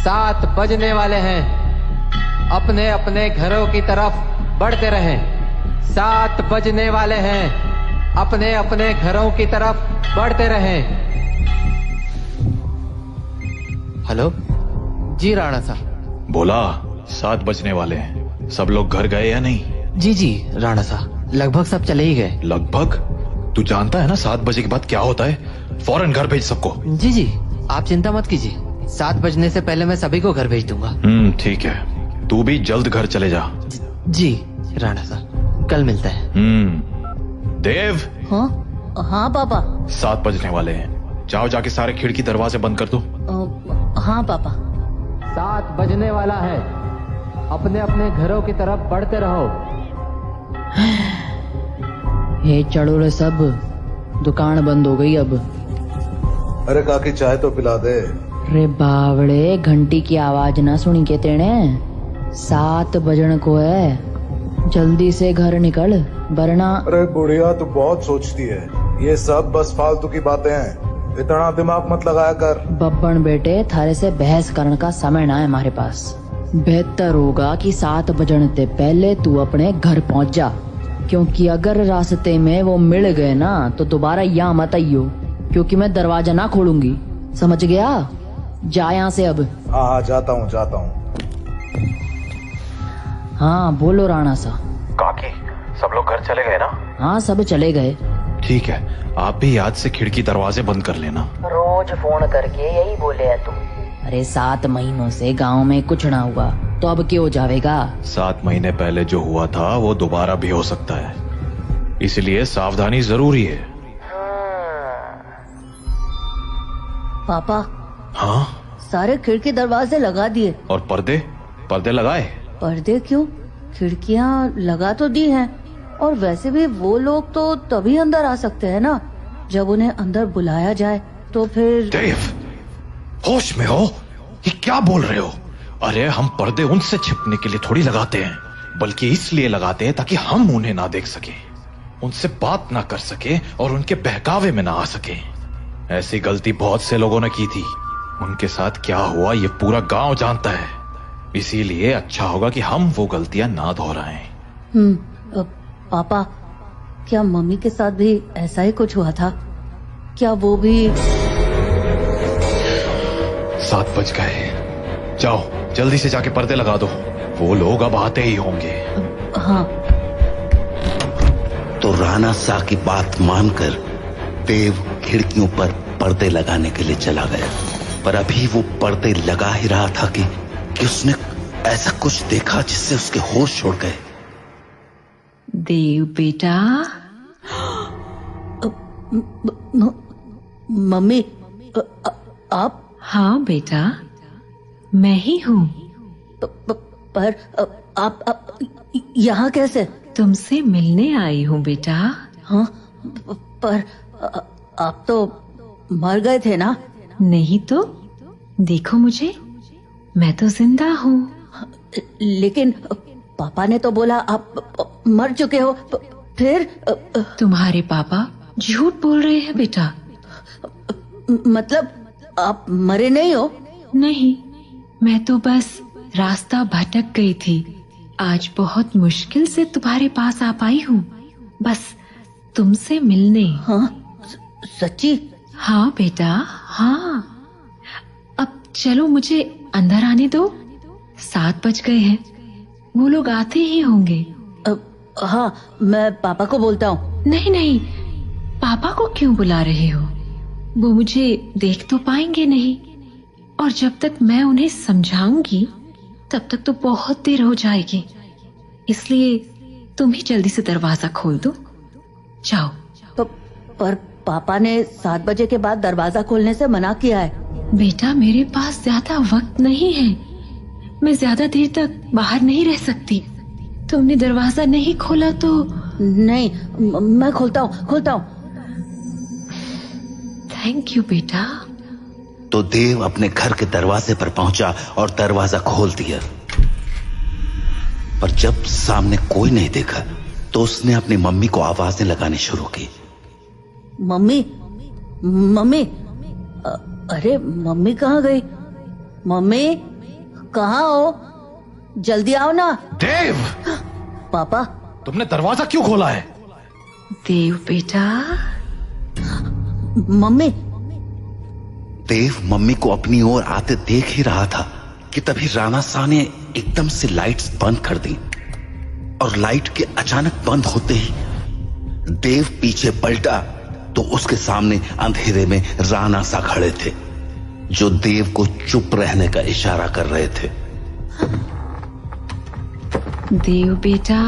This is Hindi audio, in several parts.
7 बजने वाले हैं। अपने अपने घरों की तरफ बढ़ते रहें। 7 बजने वाले हैं। अपने अपने घरों की तरफ बढ़ते रहें। हेलो जी राणा साहब। बोला 7 बजने वाले हैं। सब लोग घर गए या नहीं? जी जी राणा साहब, लगभग सब चले ही गए। लगभग? तू जानता है ना 7 बजे के बाद क्या होता है? फौरन घर भेज सबको। जी जी आप चिंता मत कीजिए, 7 बजने से पहले मैं सभी को घर भेज दूंगा। ठीक है, तू भी जल्द घर चले जा। जी राणा साहब, कल मिलते हैं। देव। हाँ पापा। 7 बजने वाले हैं, जाओ जाके सारे खिड़की दरवाजे बंद कर दो। हाँ पापा। 7 बजने वाला है। अपने अपने घरों की तरफ बढ़ते रहो। ये चढ़ो रे सब, दुकान बंद हो गई अब। अरे काकी चाय तो पिला दे। रे बावड़े, घंटी की आवाज ना सुनी के तेने? 7 बजन को है, जल्दी से घर निकल वरना। अरे बुढ़िया तू बहुत सोचती है, ये सब बस फालतू की बातें हैं, इतना दिमाग मत लगाया कर। बब्बन बेटे, थारे से बहस करने का समय ना है हमारे पास। बेहतर होगा कि 7 बजने से पहले तू अपने घर पहुंच जा, क्योंकि अगर रास्ते में वो मिल गए ना तो दोबारा यहाँ मत आइयो, क्योंकि मैं दरवाजा ना खोलूंगी, समझ गया? जा यहाँ से अब। हाँ जाता हूँ जाता हूँ। हाँ बोलो राणा सा। काकी सब लोग घर चले गए ना? हाँ सब चले गए। ठीक है, आप भी याद से खिड़की दरवाजे बंद कर लेना। रोज फोन करके यही बोले है तू। अरे 7 महीनों से गांव में कुछ ना हुआ तो अब क्यों जावेगा? 7 महीने पहले जो हुआ था वो दोबारा भी हो सकता है, इसलिए सावधानी जरूरी है। पापा। हाँ? सारे खिड़की दरवाजे लगा दिए। और पर्दे? पर्दे लगाए? पर्दे क्यों? खिड़कियां लगा तो दी हैं, और वैसे भी वो लोग तो तभी अंदर आ सकते हैं ना जब उन्हें अंदर बुलाया जाए, तो फिर। देव, होश में हो? ये क्या बोल रहे हो? अरे हम पर्दे उनसे छिपने के लिए थोड़ी लगाते हैं, बल्कि इसलिए लगाते हैं ताकि हम उन्हें ना देख सके, उनसे बात ना कर सके और उनके बहकावे में ना आ सके। ऐसी गलती बहुत से लोगों ने की थी, उनके साथ क्या हुआ ये पूरा गांव जानता है, इसीलिए अच्छा होगा कि हम वो गलतियां ना दोहराएं। पापा, क्या मम्मी के साथ भी ऐसा ही कुछ हुआ था? क्या वो भी? 7 बज गए, जाओ जल्दी से जाके पर्दे लगा दो, वो लोग अब आते ही होंगे। हाँ। तो राणा सा की बात मानकर देव खिड़कियों पर पर्दे लगाने के लिए चला गया, पर अभी वो पर्दे लगा ही रहा था कि उसने ऐसा कुछ देखा जिससे उसके होश उड़ गए। देव बेटा। मम्मी, आप? हाँ बेटा, मैं ही हूँ। पर आप यहाँ कैसे? तुमसे मिलने आई हूँ बेटा। हाँ, पर आप तो मर गए थे ना? नहीं तो, देखो मुझे, मैं तो जिंदा हूँ। लेकिन पापा ने तो बोला आप मर चुके हो। फिर? तुम्हारे पापा झूठ बोल रहे हैं बेटा। मतलब आप मरे नहीं हो? नहीं, मैं तो बस रास्ता भटक गई थी, आज बहुत मुश्किल से तुम्हारे पास आ पाई हूँ, बस तुमसे मिलने। हाँ? सच्ची? हाँ बेटा, हाँ। अब चलो मुझे अंदर आने दो, 7 बज गए हैं, वो लोग आते ही होंगे। हाँ, मैं पापा को बोलता हूँ। नहीं नहीं, पापा को क्यों बुला रहे हो? वो मुझे देख तो पाएंगे नहीं, और जब तक मैं उन्हें समझाऊंगी तब तक तो बहुत देर हो जाएगी, इसलिए तुम ही जल्दी से दरवाजा खोल दो, जाओ। पर पापा ने 7 बजे के बाद दरवाजा खोलने से मना किया है। बेटा, मेरे पास ज्यादा वक्त नहीं है, मैं ज्यादा देर तक बाहर नहीं रह सकती। तुमने दरवाजा नहीं खोला तो? नहीं, मैं खोलता हूँ। थैंक यू बेटा। तो देव अपने घर के दरवाजे पर पहुंचा और दरवाजा खोल दिया, पर जब सामने कोई नहीं देखा तो उसने अपनी मम्मी को आवाजें लगानी शुरू की। मम्मी, मम्मी, अरे मम्मी कहाँ गई? मम्मी, कहाँ हो? जल्दी आओ ना। देव, पापा, तुमने दरवाजा क्यों खोला है? देव बेटा। मम्मी। देव मम्मी को अपनी ओर आते देख ही रहा था कि तभी राणा शाह ने एकदम से लाइट्स बंद कर दी और लाइट के अचानक बंद होते ही देव पीछे पलटा तो उसके सामने अंधेरे में राणा शाह खड़े थे, जो देव को चुप रहने का इशारा कर रहे थे। देव बेटा,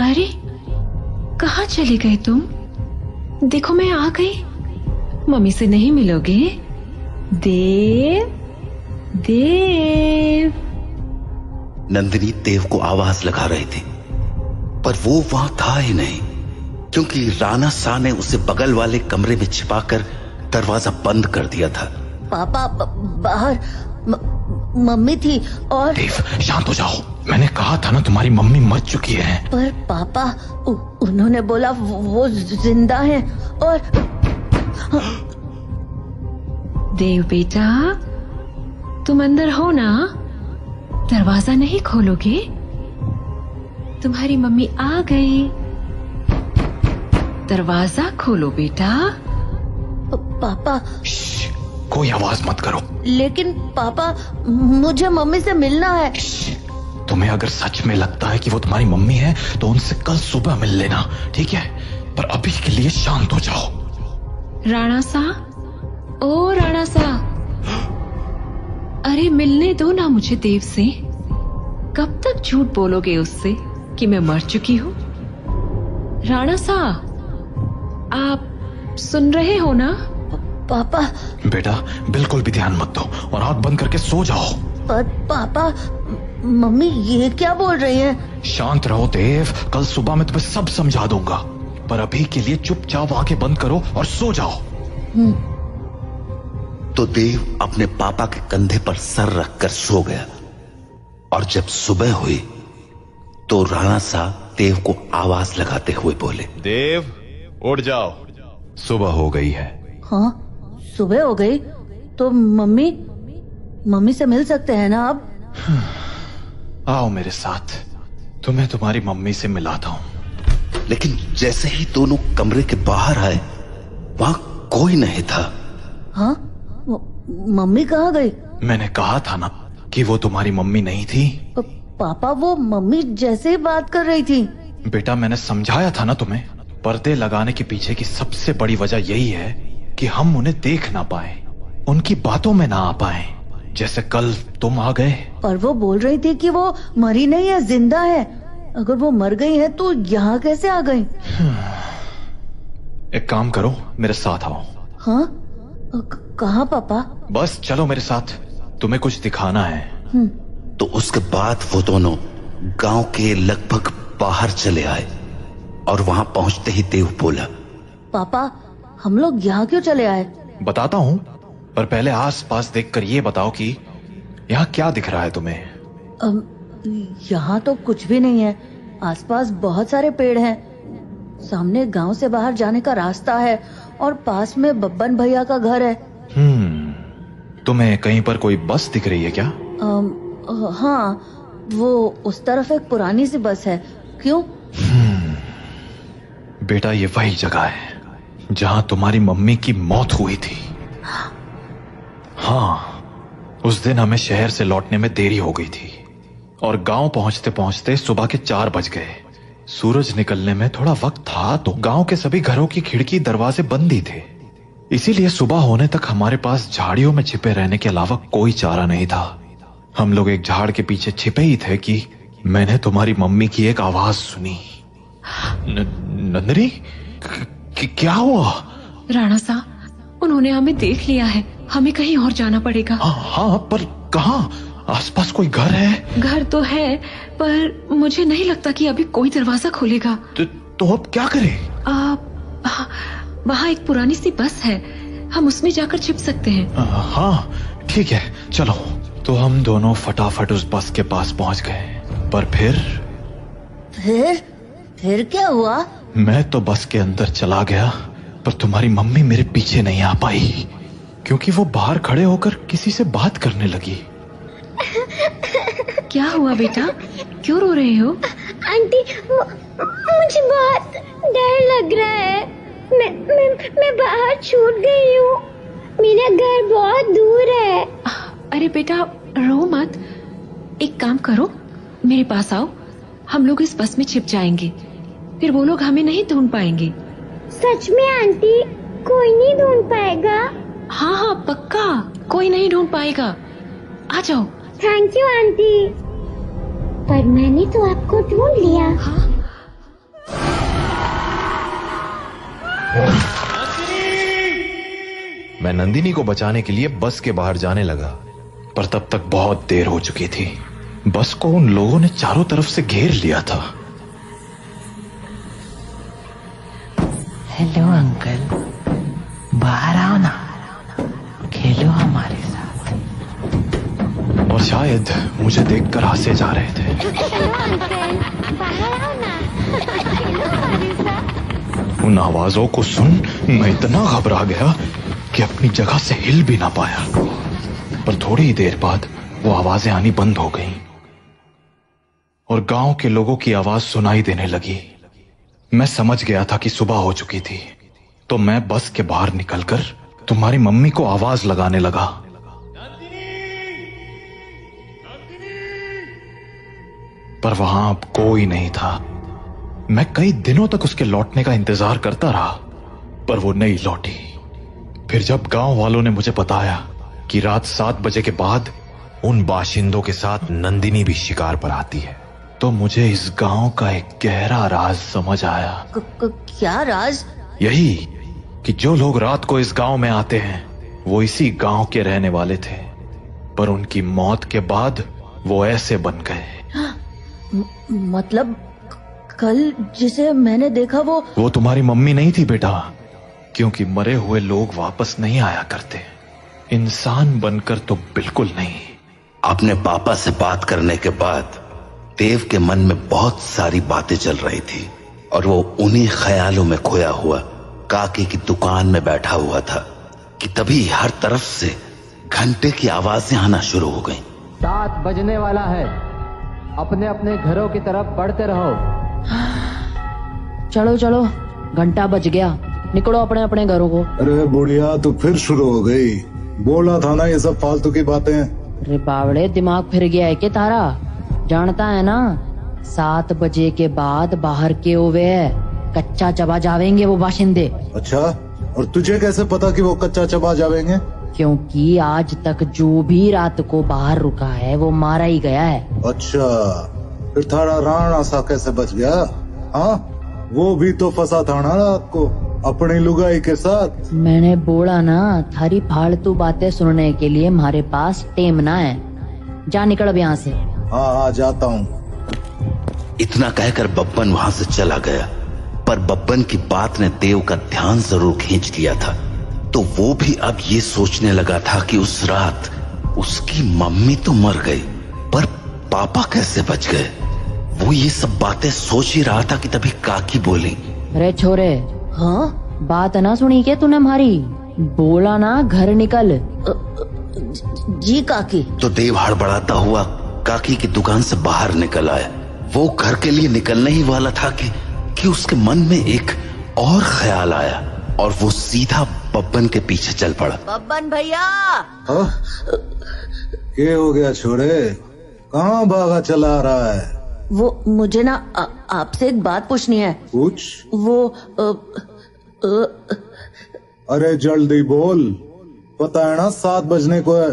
अरे कहाँ चले गए तुम? देखो मैं आ गई। मम्मी से नहीं मिलोगे? देव, देव। नंदिनी देव को आवाज लगा रही थी, पर वो वहां था ही नहीं, क्योंकि राणा शाह ने उसे बगल वाले कमरे में छिपाकर दरवाजा बंद कर दिया था। पापा बाहर मम्मी थी और देव, शांत हो जाओ। मैंने कहा था ना तुम्हारी मम्मी मर चुकी है। पर पापा उन्होंने बोला वो जिंदा है और देव बेटा, तुम अंदर हो ना? दरवाजा नहीं खोलोगे? तुम्हारी मम्मी आ गई। दरवाजा खोलो बेटा। पापा। कोई आवाज मत करो। लेकिन पापा, मुझे मम्मी से मिलना है। तुम्हें अगर सच में लगता है कि वो तुम्हारी मम्मी है तो उनसे कल सुबह मिल लेना, ठीक है? पर अभी के लिए शांत हो जाओ। राणा साह, ओ राणा साह, अरे मिलने दो ना मुझे देव से। कब तक झूठ बोलोगे उससे कि मैं मर चुकी हूँ? राणा साह, आप सुन रहे हो ना? पापा। बेटा, बिल्कुल भी ध्यान मत दो और आंख बंद करके सो जाओ। पर पापा, मम्मी ये क्या बोल रही है? शांत रहो देव, कल सुबह मैं तुम्हें सब समझा दूंगा। पर अभी के लिए चुपचाप आंखें बंद करो और सो जाओ। तो देव अपने पापा के कंधे पर सर रखकर सो गया और जब सुबह हुई तो राणा शाह देव को आवाज लगाते हुए बोले, देव उठ जाओ, सुबह हो गई है। हाँ, सुबह हो गई तो मम्मी से मिल सकते हैं ना अब? आओ मेरे साथ, तुम्हें तुम्हारी मम्मी से मिलाता हूँ। लेकिन जैसे ही दोनों कमरे के बाहर आए वहां कोई नहीं था। हाँ? मम्मी कहाँ गई? मैंने कहा था ना कि वो तुम्हारी मम्मी नहीं थी। पापा, वो मम्मी जैसे ही बात कर रही थी। बेटा, मैंने समझाया था ना तुम्हें, पर्दे लगाने के पीछे की सबसे बड़ी वजह यही है कि हम उन्हें देख ना पाए, उनकी बातों में ना आ पाए, जैसे कल तुम आ गए। पर वो बोल रही थी कि वो मरी नहीं है, जिंदा है। अगर वो मर गई है तो यहाँ कैसे आ गई? एक काम करो, मेरे साथ आओ। हाँ? कहाँ पापा? बस चलो मेरे साथ, तुम्हें कुछ दिखाना है। तो उसके बाद वो दोनों गांव के लगभग बाहर चले आए और वहां पहुंचते ही देव बोला, पापा, हम लोग यहाँ क्यों चले आए? बताता हूँ, पर पहले आस पास देखकर ये बताओ कि यहाँ क्या दिख रहा है तुम्हें? यहाँ तो कुछ भी नहीं है। आसपास बहुत सारे पेड़ हैं। सामने गांव से बाहर जाने का रास्ता है और पास में बब्बन भैया का घर है। तुम्हें कहीं पर कोई बस दिख रही है क्या? हाँ, वो उस तरफ एक पुरानी सी बस है। क्यों? बेटा, ये वही जगह है जहाँ तुम्हारी मम्मी की मौत हुई थी। हाँ, उस दिन हमें शहर से लौटने में देरी हो गई थी और गांव पहुंचते पहुंचते सुबह के 4 बज गए। सूरज निकलने में थोड़ा वक्त था तो गांव के सभी घरों की खिड़की दरवाजे बंद ही थे। इसीलिए सुबह होने तक हमारे पास झाड़ियों में छिपे रहने के अलावा कोई चारा नहीं था। हम लोग एक झाड़ के पीछे छिपे ही थे कि मैंने तुम्हारी मम्मी की एक आवाज सुनी। नंदिनी, क्या हुआ? राणा साहब, उन्होंने हमें देख लिया है। हमें कहीं और जाना पड़ेगा। हाँ, पर कहाँ? आसपास कोई घर है? घर तो है, पर मुझे नहीं लगता कि अभी कोई दरवाजा खोलेगा। तो अब क्या करें? वहाँ एक पुरानी सी बस है, हम उसमें जाकर छिप सकते हैं। हाँ ठीक है, चलो। तो हम दोनों फटाफट उस बस के पास पहुँच गए। पर फिर क्या हुआ? मैं तो बस के अंदर चला गया, पर तुम्हारी मम्मी मेरे पीछे नहीं आ पाई। क्योंकि वो बाहर खड़े होकर किसी से बात करने लगी। क्या हुआ बेटा, क्यों रो रहे हो? आंटी, मुझे बहुत डर लग रहा है। मैं बाहर छूट गई हूँ। मेरा घर बहुत दूर है। अरे बेटा रो मत, एक काम करो, मेरे पास आओ, हम लोग इस बस में छिप जाएंगे, फिर वो लोग हमें नहीं ढूंढ पाएंगे। सच में आंटी, कोई नहीं ढूंढ पाएगा? हाँ हाँ पक्का, कोई नहीं ढूंढ पाएगा, आ जाओ। थैंक यू आंटी, पर मैंने तो आपको ढूंढ लिया। हाँ? मैं नंदिनी को बचाने के लिए बस के बाहर जाने लगा, पर तब तक बहुत देर हो चुकी थी। बस को उन लोगों ने चारों तरफ से घेर लिया था। हेलो अंकल, बाहर आओ ना, खेलो हमारे साथ। और शायद मुझे देखकर हंसे जा रहे थे। हेलो अंकल, बाहर आओ ना, खेलो हमारे साथ। उन आवाजों को सुन मैं इतना घबरा गया कि अपनी जगह से हिल भी ना पाया। पर थोड़ी ही देर बाद वो आवाजें आनी बंद हो गईं और गांव के लोगों की आवाज सुनाई देने लगी। मैं समझ गया था कि सुबह हो चुकी थी, तो मैं बस के बाहर निकलकर तुम्हारी मम्मी को आवाज लगाने लगा। पर वहां अब कोई नहीं था। मैं कई दिनों तक उसके लौटने का इंतजार करता रहा, पर वो नहीं लौटी। फिर जब गांव वालों ने मुझे बताया कि रात 7 बजे के बाद उन बाशिंदों के साथ नंदिनी भी शिकार पर आती है, तो मुझे इस गांव का एक गहरा राज समझ आया। क्या राज? यही कि जो लोग रात को इस गांव में आते हैं वो इसी गांव के रहने वाले थे, पर उनकी मौत के बाद वो ऐसे बन गए। मतलब कल जिसे मैंने देखा वो तुम्हारी मम्मी नहीं थी बेटा, क्योंकि मरे हुए लोग वापस नहीं आया करते, इंसान बनकर तो बिल्कुल नहीं। अपने पापा से बात करने के बाद देव के मन में बहुत सारी बातें चल रही थी और वो उन्हीं ख्यालों में खोया हुआ काकी की दुकान में बैठा हुआ था कि तभी हर तरफ से घंटे की आवाजें आना शुरू हो गईं। 7 बजने वाला है, अपने अपने घरों की तरफ बढ़ते रहो। चलो चलो, घंटा बज गया, निकलो अपने अपने घरों को। अरे बुढ़िया, तू फिर शुरू हो गई। बोला था ना ये सब फालतू की बातें। अरे बावड़े, दिमाग फिर गया है क्या तारा? जानता है ना 7 बजे के बाद बाहर के हुए कच्चा चबा जावेंगे वो बाशिंदे। अच्छा, और तुझे कैसे पता कि वो कच्चा चबा जावेंगे? क्योंकि आज तक जो भी रात को बाहर रुका है वो मारा ही गया है। अच्छा, फिर थारा राणा सा कैसे बच गया? हाँ, वो भी तो फंसा था ना रात को अपनी लुगाई के साथ। मैंने बोला ना, थारी फालतू बातें सुनने के लिए हमारे पास टेम ना है। जा निकल अब यहाँ से। हाँ, जाता हूँ। इतना कहकर बब्बन वहां से चला गया, पर बब्बन की बात ने देव का ध्यान जरूर खींच लिया था। तो वो भी अब ये सोचने लगा था कि उस रात उसकी मम्मी तो मर गई, पर पापा कैसे बच गए। वो ये सब बातें सोच ही रहा था कि तभी काकी बोली, अरे छोरे, हाँ बात ना सुनी क्या तूने हमारी? बोला ना घर निकल। जी काकी। तो देव हड़बड़ाता हुआ काकी की दुकान से बाहर निकल आया। वो घर के लिए निकलने ही वाला था कि उसके मन में एक और ख्याल आया और वो सीधा बब्बन के पीछे चल पड़ा। बब्बन भैया। हाँ? क्या हो गया छोरे, कहाँ भागा चला रहा है? वो मुझे ना आपसे एक बात पूछनी है। पूछ। वो अरे जल्दी बोल, पता है ना 7 बजने को है।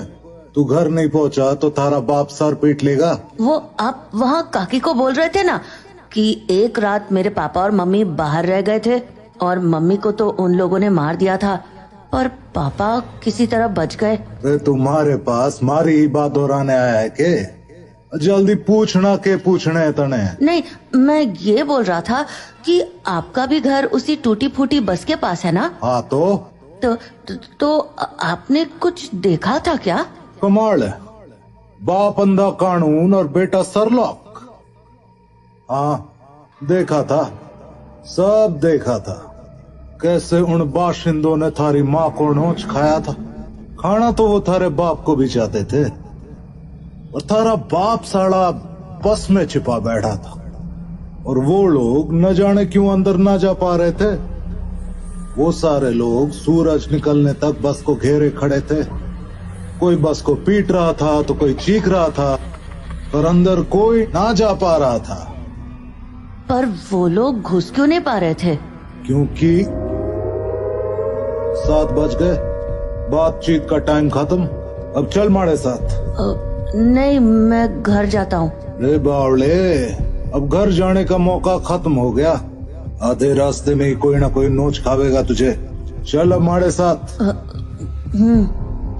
तू घर नहीं पहुंचा तो थारा बाप सर पीट लेगा। वो आप वहाँ काकी को बोल रहे थे ना कि एक रात मेरे पापा और मम्मी बाहर रह गए थे और मम्मी को तो उन लोगों ने मार दिया था, पर पापा किसी तरह बच गए। अरे तुम्हारे पास मारी ही बात दोहराने आया है के? जल्दी पूछना के पूछने तने। नहीं, मैं ये बोल रहा था कि आपका भी घर उसी टूटी फूटी बस के पास है ना? हाँ तो आपने कुछ देखा था क्या? कमाल है, बाप अंधा कानून और बेटा सरलॉक। हाँ, देखा था, सब देखा था। कैसे उन बाशिंदों ने थारी माँ को नोच खाया था। खाना तो वो थारे बाप को भी चाहते थे, और थारा बाप साला बस में छिपा बैठा था, और वो लोग न जाने क्यों अंदर ना जा पा रहे थे। वो सारे लोग सूरज निकलने तक बस को घेरे खड़े थे। कोई बस को पीट रहा था तो कोई चीख रहा था, पर अंदर कोई ना जा पा रहा था। पर वो लोग घुस क्यों नहीं पा रहे थे? क्योंकि 7 बज गए, बातचीत का टाइम खत्म। अब चल हमारे साथ। नहीं, मैं घर जाता हूँ। रे बावले, अब घर जाने का मौका खत्म हो गया। आधे रास्ते में ही कोई ना कोई नोच खावेगा तुझे। चल अब हमारे साथ।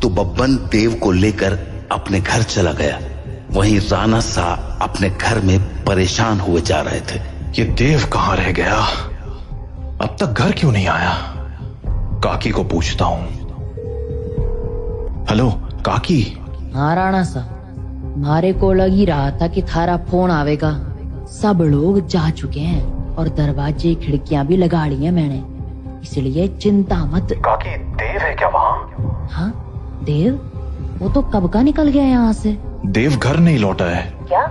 तो बब्बन देव को लेकर अपने घर चला गया। वहीं राणा साहब अपने घर में परेशान हुए जा रहे थे। ये देव कहाँ रह गया? अब तक घर क्यों नहीं आया? काकी को पूछता हूँ। हेलो काकी। हाँ राणा सा, मारे को लग ही रहा था कि थारा फोन आवेगा। सब लोग जा चुके हैं और दरवाजे खिड़कियां भी लगा ली हैं मैंने, इसलिए चिंता मत। काकी देव है क्या वहाँ? हाँ देव, वो तो कब का निकल गया यहाँ से। देव घर नहीं लौटा है क्या?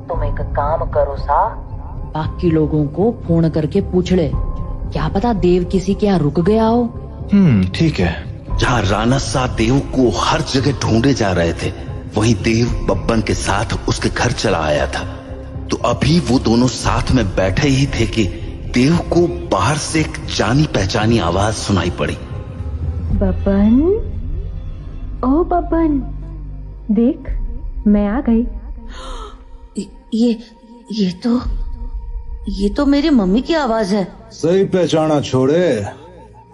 तुम एक काम करो सा, बाकी लोगों को फोन करके पूछ ले, क्या पता देव किसी के यहाँ रुक गया हो। ठीक है। जहाँ राणा साहब देव को हर जगह ढूंढे जा रहे थे, वहीं देव बब्बन के साथ उसके घर चला आया था। तो अभी वो दोनों साथ में बैठे ही थे कि देव को बाहर से एक जानी पहचानी आवाज सुनाई पड़ी। बब्बन, ओ बब्बन, देख मैं आ गई। ये तो मेरी मम्मी की आवाज है। सही पहचाना छोड़े,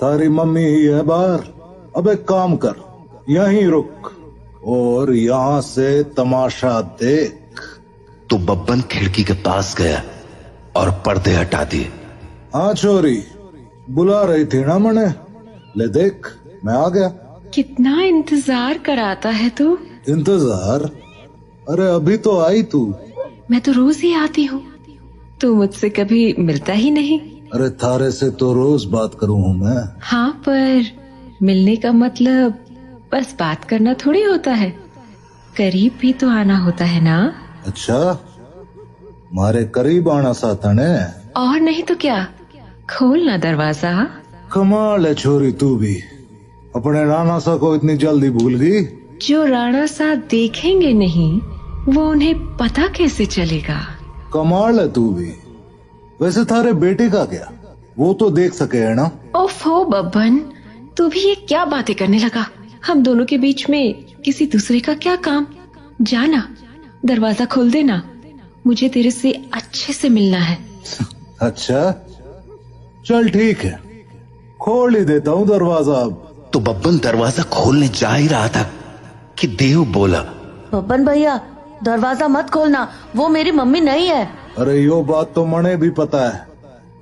तारी मम्मी ही है बाहर। अब एक काम कर, यहीं रुक और यहाँ से तमाशा देख। तो बब्बन खिड़की के पास गया और पर्दे हटा दिए। हाँ छोरी, बुला रही थी ना मने? ले देख, मैं आ गया। कितना इंतजार कराता है तू। इंतजार? अरे अभी तो आई तू। मैं तो रोज ही आती हूँ, तू मुझसे कभी मिलता ही नहीं। अरे थारे से तो रोज बात करूँ हूँ मैं। हाँ, पर मिलने का मतलब बस बात करना थोड़ी होता है, करीब भी तो आना होता है ना। अच्छा, मारे करीब आना साथा ने। और नहीं तो क्या, खोलना दरवाजा। कमाल है छोरी, तू भी अपने राणा सा को इतनी जल्दी भूल गई। जो राणा सा देखेंगे नहीं, वो उन्हें पता कैसे चलेगा। कमाल है तू भी। वैसे थारे बेटे का क्या, वो तो देख सके है ना। ओफो बब्बन, तू भी ये क्या बातें करने लगा। हम दोनों के बीच में किसी दूसरे का क्या काम। जाना, दरवाजा खोल देना, मुझे तेरे से अच्छे से मिलना है। अच्छा चल ठीक है, खोल ही देता हूँ दरवाजा अब। तो बब्बन दरवाजा खोलने जा ही रहा था कि देव बोला, बब्बन भैया दरवाजा मत खोलना, वो मेरी मम्मी नहीं है। अरे यो बात तो मने भी पता है,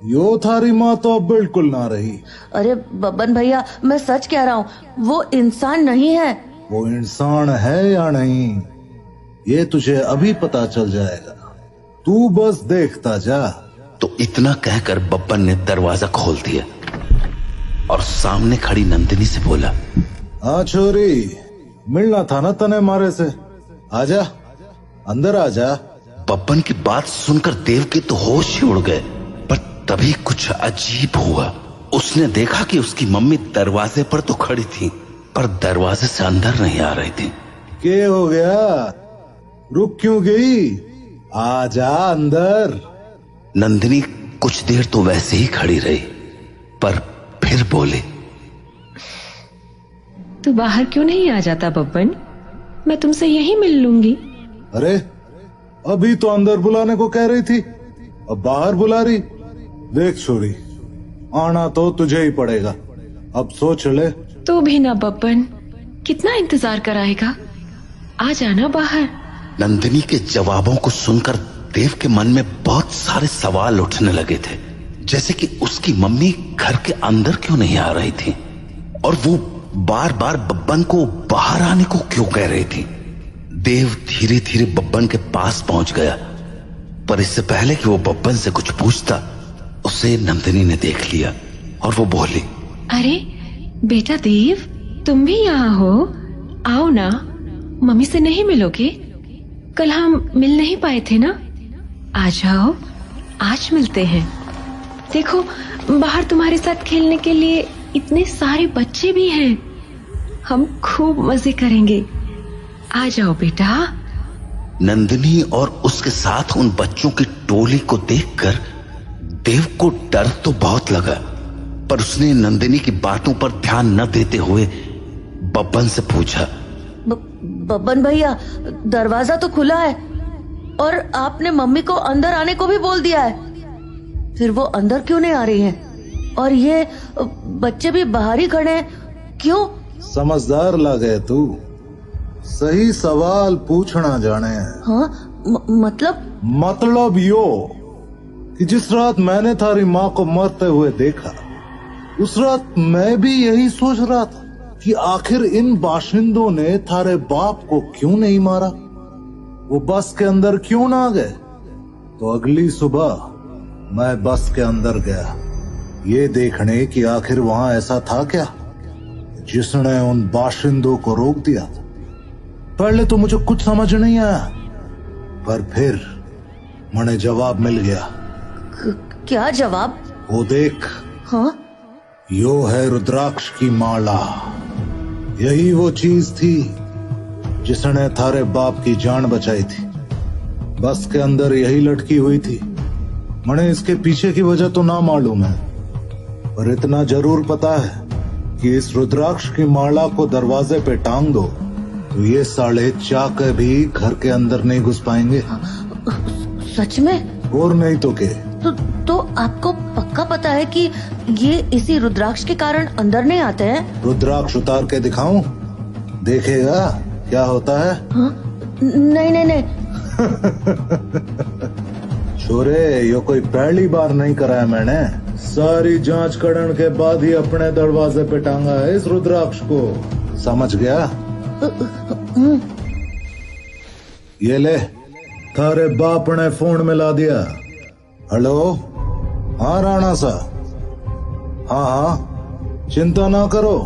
यो थारी माँ तो अब बिल्कुल ना रही। अरे बब्बन भैया, मैं सच कह रहा हूँ, वो इंसान नहीं है। वो इंसान है या नहीं, ये तुझे अभी पता चल जाएगा, तू बस देखता जा। तो इतना कहकर बब्बन ने दरवाजा खोल दिया और सामने खड़ी नंदिनी से बोला, हाँ छोरी, मिलना था ना तने मारे से, आजा अंदर आजा। बब्बन की बात सुनकर देव के तो होश ही उड़ गए, पर तभी कुछ अजीब हुआ। उसने देखा कि उसकी मम्मी दरवाजे पर तो खड़ी थी, पर दरवाजे से अंदर नहीं आ रही थी। क्या हो गया, रुक क्यों गई, आजा अंदर। नंदिनी कुछ देर तो वैसे ही खड़ी रही, पर फिर बोली, तू बाहर क्यों नहीं आ जाता बब्बन, मैं तुमसे यहीं मिल लूंगी। अरे अभी तो अंदर बुलाने को कह रही थी, अब बाहर बुला रही। देख छोरी, आना तो तुझे ही पड़ेगा, अब सोच ले। तू भी ना बब्बन, कितना इंतजार कराएगा, आ जाना बाहर। नंदिनी के जवाबों को सुनकर देव के मन में बहुत सारे सवाल उठने लगे थे, जैसे कि उसकी मम्मी घर के अंदर क्यों नहीं आ रही थी, और वो बार बार बब्बन को बाहर आने को क्यों कह रही थी। देव धीरे धीरे बब्बन के पास पहुंच गया, पर इससे पहले कि वो बब्बन से कुछ पूछता, उसे नंदिनी ने देख लिया और वो बोली, अरे बेटा देव, तुम भी यहाँ हो? आओ ना, मम्मी से नहीं मिलोगे? कल हम मिल नहीं पाए थे ना? आ जाओ, आज मिलते हैं। देखो, बाहर तुम्हारे साथ खेलने के लिए इतने सारे बच्चे भी हैं। हम खूब मजे करेंगे। आ जाओ बेटा। नंदिनी और उसके साथ उन बच्चों की टोली को देखकर देव को डर तो बहुत लगा, पर उसने नंदिनी की बातों पर ध्यान न देते हुए बब्बन से पूछा, बब्बन भैया, दरवाजा तो खुला है और आपने मम्मी को अंदर आने को भी बोल दिया है, फिर वो अंदर क्यों नहीं आ रही हैं? और ये बच्चे भी बाहर ही खड़े हैं, क्यों? समझदार लगे तू, सही सवाल पूछना जाने हैं। हाँ, मतलब यो कि जिस रात मैंने थारी माँ को मरते हुए देखा, उस रात मैं भी यही सोच रहा था कि आखिर इन बाशिंदों ने थारे बाप को क्यों नहीं मारा, वो बस के अंदर क्यों ना गए। तो अगली सुबह मैं बस के अंदर गया, ये देखने कि आखिर वहां ऐसा था क्या जिसने उन बाशिंदों को रोक दिया था। पहले तो मुझे कुछ समझ नहीं आया, पर फिर मुझे जवाब मिल गया। क्या जवाब? वो देख। हाँ? यो है रुद्राक्ष की माला। यही वो चीज थी जिसने थारे बाप की जान बचाई थी। बस के अंदर यही लटकी हुई थी। मुझे इसके पीछे की वजह तो ना मालूम है, पर इतना जरूर पता है कि इस रुद्राक्ष की माला को दरवाजे पे टांग दो तो ये साले चाके भी घर के अंदर नहीं घुस पाएंगे। सच में? और नहीं तो के। तो आपको पक्का पता है कि ये इसी रुद्राक्ष के कारण अंदर नहीं आते हैं? रुद्राक्ष उतार के दिखाऊं? देखेगा क्या होता है? हाँ? नहीं। छोरे, ये कोई पहली बार नहीं कराया मैंने। सारी जांच करने के बाद ही अपने दरवाजे पे टांगा है इस रुद्राक्ष को। समझ गया? ये ले, थारे बाप ने फोन मिला दिया। हेलो? हाँ राणा सा। हाँ, चिंता ना करो,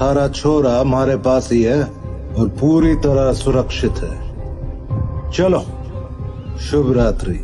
थारा छोरा हमारे पास ही है और पूरी तरह सुरक्षित है। चलो, शुभ रात्रि।